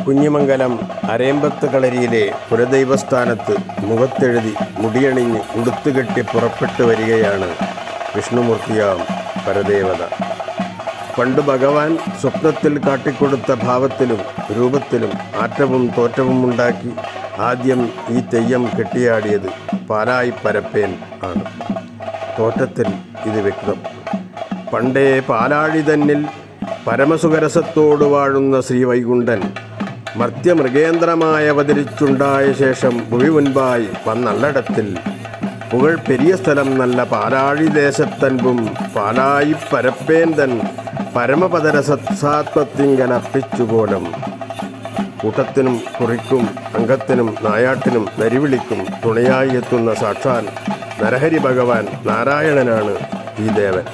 കുഞ്ഞിമംഗലം അരേമ്പത്ത് കളരിയിലെ കുലദൈവസ്ഥാനത്ത് മുഖത്തെഴുതി മുടിയണിഞ്ഞ് ഉടുത്തുകെട്ടി പുറപ്പെട്ടു വരികയാണ് വിഷ്ണുമൂർത്തിയാം പരദേവത. പണ്ട് ഭഗവാൻ സ്വപ്നത്തിൽ കാട്ടിക്കൊടുത്ത ഭാവത്തിലും രൂപത്തിലും ആറ്റവും തോറ്റവും ഉണ്ടാക്കി ആദ്യം ഈ തെയ്യം കെട്ടിയാടിയത് പാലായി പരപ്പേൻ ആണ്. തോറ്റത്തിൽ ഇത് വ്യക്തം. പണ്ടേ പാലാഴി തന്നിൽ പരമസുഖരസത്തോട് വാഴുന്ന ശ്രീവൈകുണ്ഠൻ മർത്യമൃഗേന്ദ്രമായി അവതരിച്ചുണ്ടായ ശേഷം ഭുവി മുൻപായി വന്നള്ളടത്തിൽ പുകഴ് പെരിയ സ്ഥലം നല്ല പാലാഴി ദേശത്തൻപും പാലായി പരപ്പേന്തൻ പരമപദരസാത്മത്തിങ്കലർപ്പിച്ചുപോലം. കൂട്ടത്തിനും കുറിക്കും അംഗത്തിനും നായാട്ടിനും നരിവിളിക്കും തുണയായി എത്തുന്ന സാക്ഷാൽ നരഹരി ഭഗവാൻ നാരായണനാണ് ഈ ദേവൻ.